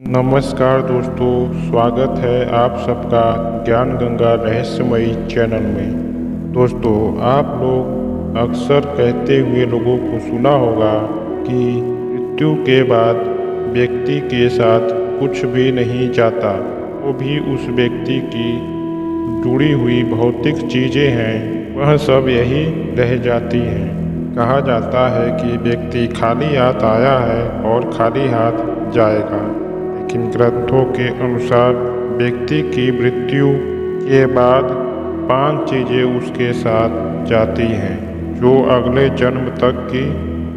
नमस्कार दोस्तों, स्वागत है आप सबका ज्ञान गंगा रहस्यमयी चैनल में। दोस्तों, आप लोग अक्सर कहते हुए लोगों को सुना होगा कि मृत्यु के बाद व्यक्ति के साथ कुछ भी नहीं जाता, वो भी उस व्यक्ति की जुड़ी हुई भौतिक चीज़ें हैं, वह सब यही रह जाती हैं। कहा जाता है कि व्यक्ति खाली हाथ आया है और खाली हाथ जाएगा, लेकिन ग्रंथों के अनुसार व्यक्ति की मृत्यु के बाद 5 चीज़ें उसके साथ जाती हैं, जो अगले जन्म तक की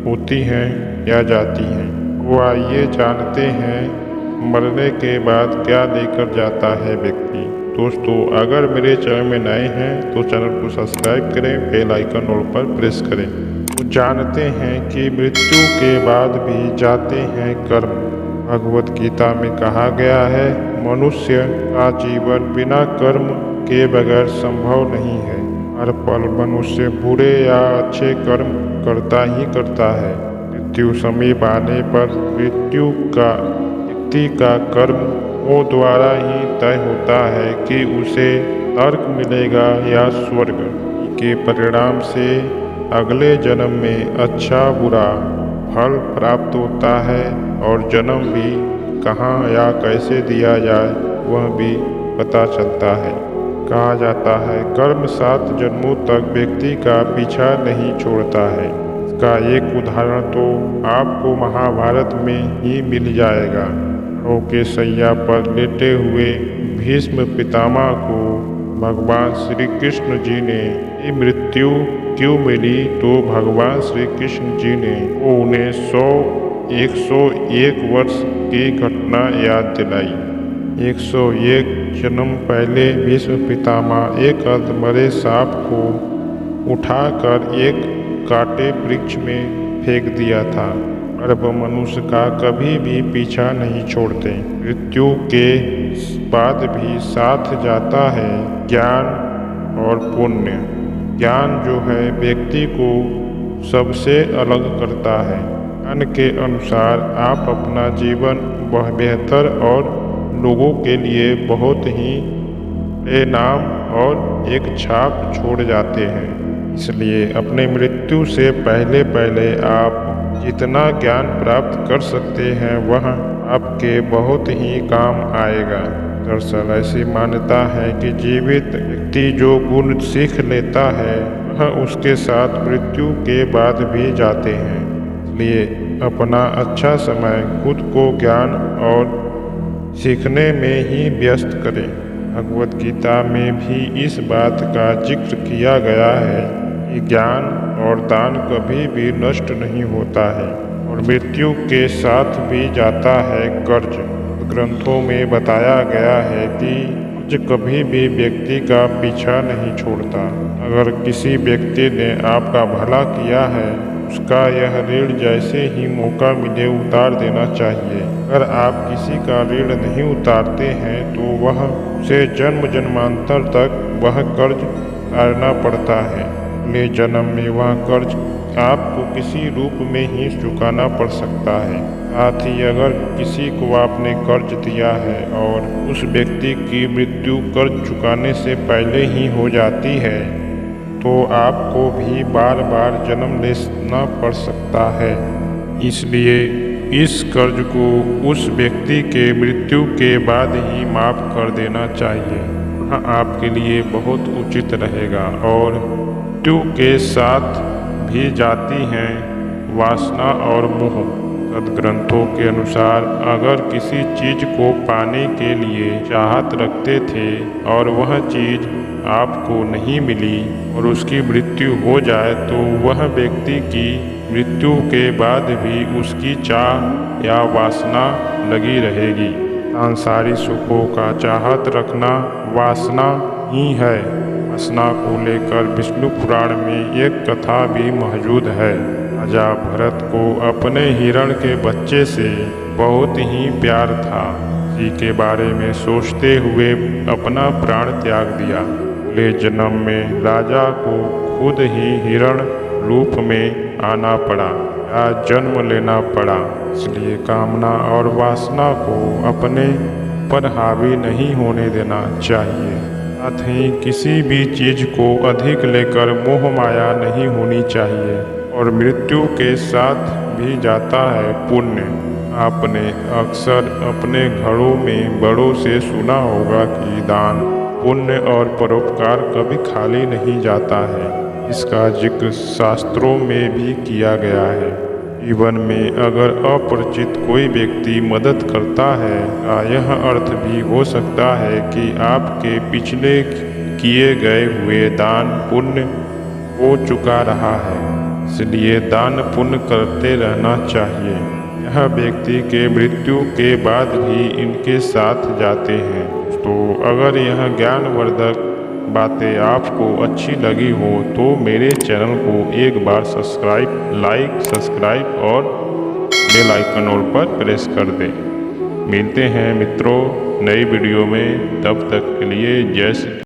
होती हैं या जाती हैं। वो आइए जानते हैं मरने के बाद क्या लेकर जाता है व्यक्ति। दोस्तों, अगर मेरे चैनल में नए हैं तो चैनल को सब्सक्राइब करें, बेल आइकन ऑल पर प्रेस करें। वो जानते हैं कि मृत्यु के बाद भी जाते हैं कर्म। भगवत गीता में कहा गया है, मनुष्य का जीवन बिना कर्म के बगैर संभव नहीं है। हर पल मनुष्य बुरे या अच्छे कर्म करता ही करता है। मृत्यु समीप आने पर मृत्यु का व्यक्ति का कर्म वो द्वारा ही तय होता है कि उसे नरक मिलेगा या स्वर्ग के परिणाम से अगले जन्म में अच्छा बुरा फल प्राप्त होता है, और जन्म भी कहाँ या कैसे दिया जाए वह भी पता चलता है। कहा जाता है, कर्म 7 जन्मों तक व्यक्ति का पीछा नहीं छोड़ता है। इसका एक उदाहरण तो आपको महाभारत में ही मिल जाएगा। रणों के सैया पर लेटे हुए भीष्म पितामह को भगवान श्री कृष्ण जी ने मृत्यु क्यों मिली, तो भगवान श्री कृष्ण जी ने उन्हें 101 वर्ष की घटना याद दिलाई। 101 जन्म पहले भीष्म पितामह एक अधमरे सांप को उठाकर एक कांटे वृक्ष में फेंक दिया था। गर्भ मनुष्य का कभी भी पीछा नहीं छोड़ते। मृत्यु के बाद भी साथ जाता है ज्ञान और पुण्य। ज्ञान जो है व्यक्ति को सबसे अलग करता है। ज्ञान के अनुसार आप अपना जीवन वह बेहतर और लोगों के लिए बहुत ही नाम और एक छाप छोड़ जाते हैं। इसलिए अपने मृत्यु से पहले आप जितना ज्ञान प्राप्त कर सकते हैं वह आपके बहुत ही काम आएगा। दरअसल ऐसी मान्यता है कि जीवित व्यक्ति जो गुण सीख लेता है वह उसके साथ मृत्यु के बाद भी जाते हैं। इसलिए अपना अच्छा समय खुद को ज्ञान और सीखने में ही व्यस्त करें। भगवत गीता में भी इस बात का जिक्र किया गया है कि ज्ञान और दान कभी भी नष्ट नहीं होता है, और मृत्यु के साथ भी जाता है कर्ज। ग्रंथों में बताया गया है कि कर्ज कभी भी व्यक्ति का पीछा नहीं छोड़ता। अगर किसी व्यक्ति ने आपका भला किया है, उसका यह ऋण जैसे ही मौका मिले उतार देना चाहिए। अगर आप किसी का ऋण नहीं उतारते हैं तो वह उसे जन्म जन्मांतर तक वह कर्ज उतारना पड़ता है। अगले जन्म में वह कर्ज आपको किसी रूप में ही चुकाना पड़ सकता है। साथ ही अगर किसी को आपने कर्ज दिया है और उस व्यक्ति की मृत्यु कर्ज चुकाने से पहले ही हो जाती है, तो आपको भी बार बार जन्म लेना पड़ सकता है। इसलिए इस कर्ज को उस व्यक्ति के मृत्यु के बाद ही माफ़ कर देना चाहिए। वह आपके लिए बहुत उचित रहेगा। और मृत्यु के साथ भी जाती हैं वासना और मोह। सदग्रंथों के अनुसार अगर किसी चीज़ को पाने के लिए चाहत रखते थे और वह चीज़ आपको नहीं मिली और उसकी मृत्यु हो जाए, तो वह व्यक्ति की मृत्यु के बाद भी उसकी चाह या वासना लगी रहेगी। सांसारिक सुखों का चाहत रखना वासना ही है। वासना को लेकर विष्णु पुराण में एक कथा भी मौजूद है। राजा भरत को अपने हिरण के बच्चे से बहुत ही प्यार था। इसी के बारे में सोचते हुए अपना प्राण त्याग दिया। अगले जन्म में राजा को खुद ही हिरण रूप में आना पड़ा। या जन्म लेना पड़ा। इसलिए कामना और वासना को अपने पर हावी नहीं होने देना चाहिए। साथ ही किसी भी चीज को अधिक लेकर मोह माया नहीं होनी चाहिए। और मृत्यु के साथ भी जाता है पुण्य। आपने अक्सर अपने घरों में बड़ों से सुना होगा कि दान, पुण्य और परोपकार कभी खाली नहीं जाता है। इसका जिक्र शास्त्रों में भी किया गया है। जीवन में अगर अपरिचित कोई व्यक्ति मदद करता है, यह अर्थ भी हो सकता है कि आपके पिछले किए गए हुए दान पुण्य हो चुका रहा है। इसलिए दान पुण्य करते रहना चाहिए। यह व्यक्ति के मृत्यु के बाद भी इनके साथ जाते हैं। तो अगर यह ज्ञानवर्धक बातें आपको अच्छी लगी हो तो मेरे चैनल को एक बार सब्सक्राइब और बेल आइकन ऑल पर प्रेस कर दें। मिलते हैं मित्रों नई वीडियो में, तब तक के लिए जय श्री।